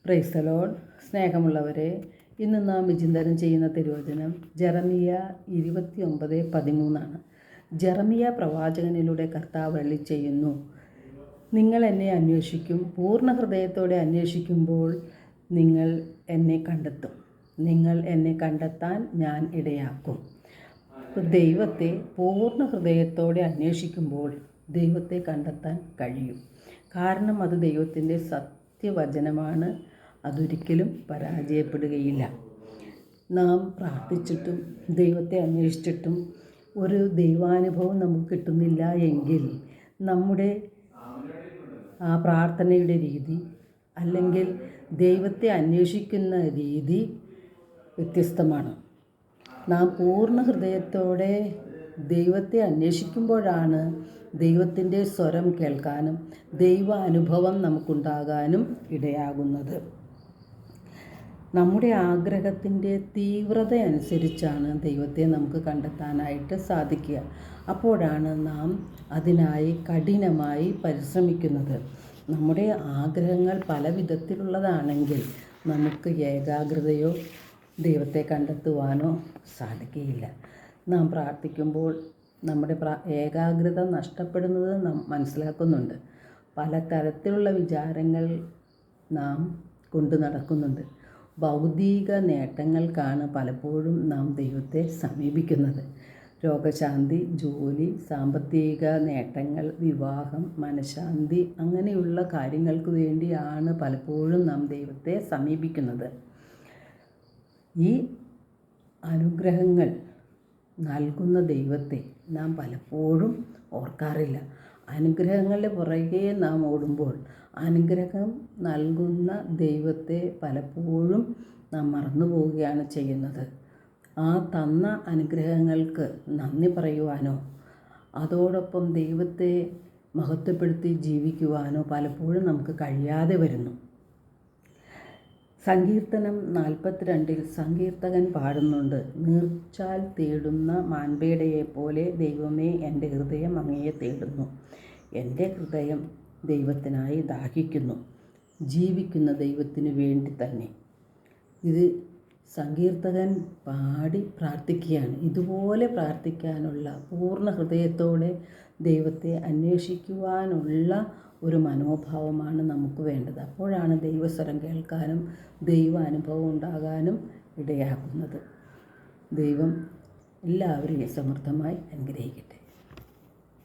Praise the Lord. സ്നേഹമുള്ളവരെ, ഇന്ന് നാം വിചിന്തനം ചെയ്യുന്ന തിരുവചനം ജെറമിയ 29:13 ജെറമിയ പ്രവാചകനിലൂടെ കർത്താവ് അരുളിച്ചെയ്യുന്നു, നിങ്ങൾ എന്നെ അന്വേഷിക്കും, പൂർണ്ണ ഹൃദയത്തോടെ അന്വേഷിക്കുമ്പോൾ നിങ്ങൾ എന്നെ കണ്ടെത്തും. നിങ്ങൾ എന്നെ കണ്ടെത്താൻ ഞാൻ ഇടയാക്കും. ദൈവത്തെ പൂർണ്ണ ഹൃദയത്തോടെ അന്വേഷിക്കുമ്പോൾ ദൈവത്തെ കണ്ടെത്താൻ കഴിയും. കാരണം അത് ദൈവത്തിൻ്റെ സത്യവചനമാണ്. അതൊരിക്കലും പരാജയപ്പെടുകയില്ല. നാം പ്രാർത്ഥിച്ചിട്ടും ദൈവത്തെ അന്വേഷിച്ചിട്ടും ഒരു ദൈവാനുഭവം നമുക്ക് കിട്ടുന്നില്ല എങ്കിൽ നമ്മുടെ ആ പ്രാർത്ഥനയുടെ രീതി അല്ലെങ്കിൽ ദൈവത്തെ അന്വേഷിക്കുന്ന രീതി വ്യത്യസ്തമാണ്. നാം പൂർണ്ണ ഹൃദയത്തോടെ ദൈവത്തെ അന്വേഷിക്കുമ്പോഴാണ് ദൈവത്തിൻ്റെ സ്വരം കേൾക്കാനും ദൈവാനുഭവം നമുക്കുണ്ടാകാനും ഇടയാകുന്നത്. നമ്മുടെ ആഗ്രഹത്തിൻ്റെ തീവ്രത അനുസരിച്ചാണ് ദൈവത്തെ നമുക്ക് കണ്ടെത്താനായിട്ട് സാധിക്കുക. അപ്പോഴാണ് നാം അതിനായി കഠിനമായി പരിശ്രമിക്കുന്നത്. നമ്മുടെ ആഗ്രഹങ്ങൾ പല വിധത്തിലുള്ളതാണെങ്കിൽ നമുക്ക് ഏകാഗ്രതയോ ദൈവത്തെ കണ്ടെത്തുവാനോ സാധിക്കുകയില്ല. നാം പ്രാർത്ഥിക്കുമ്പോൾ നമ്മുടെ ഏകാഗ്രത നഷ്ടപ്പെടുന്നത് നാം മനസ്സിലാക്കുന്നുണ്ട്. പല തരത്തിലുള്ള വിചാരങ്ങൾ നാം കൊണ്ടു നടക്കുന്നുണ്ട്. ഭൗതിക നേട്ടങ്ങൾക്കാണ് പലപ്പോഴും നാം ദൈവത്തെ സമീപിക്കുന്നത്. രോഗശാന്തി, ജോലി, സാമ്പത്തിക നേട്ടങ്ങൾ, വിവാഹം, മനഃശാന്തി, അങ്ങനെയുള്ള കാര്യങ്ങൾക്ക് വേണ്ടിയാണ് പലപ്പോഴും നാം ദൈവത്തെ സമീപിക്കുന്നത്. ഈ അനുഗ്രഹങ്ങൾ നൽകുന്ന ദൈവത്തെ നാം പലപ്പോഴും ഓർക്കാറില്ല. അനുഗ്രഹങ്ങളുടെ പുറകെ നാം ഓടുമ്പോൾ അനുഗ്രഹം നൽകുന്ന ദൈവത്തെ പലപ്പോഴും നാം മറന്നു പോവുകയാണ് ചെയ്യുന്നത്. ആ തന്ന അനുഗ്രഹങ്ങൾക്ക് നന്ദി പറയുവാനോ അതോടൊപ്പം ദൈവത്തെ മഹത്വപ്പെടുത്തി ജീവിക്കുവാനോ പലപ്പോഴും നമുക്ക് കഴിയാതെ വരുന്നു. സങ്കീർത്തനം 42 സങ്കീർത്തകൻ പാടുന്നുണ്ട്, നീർച്ചാൽ തേടുന്ന മാൻപേടയെപ്പോലെ ദൈവമേ, എൻ്റെ ഹൃദയം അങ്ങയെ തേടുന്നു. എൻ്റെ ഹൃദയം ദൈവത്തിനായി ദാഹിക്കുന്നു, ജീവിക്കുന്ന ദൈവത്തിന് വേണ്ടി തന്നെ. ഇത് സങ്കീർത്തകൻ പാടി പ്രാർത്ഥിക്കുകയാണ്. ഇതുപോലെ പ്രാർത്ഥിക്കാനുള്ള പൂർണ്ണ ഹൃദയത്തോടെ ദൈവത്തെ അന്വേഷിക്കുവാനുള്ള ഒരു മനോഭാവമാണ് നമുക്ക് വേണ്ടത്. അപ്പോഴാണ് ദൈവസ്വരം കേൾക്കാനും ദൈവാനുഭവം ഉണ്ടാകാനും ഇടയാകുന്നത്. ദൈവം എല്ലാവരെയും സമൃദ്ധമായി അനുഗ്രഹിക്കട്ടെ.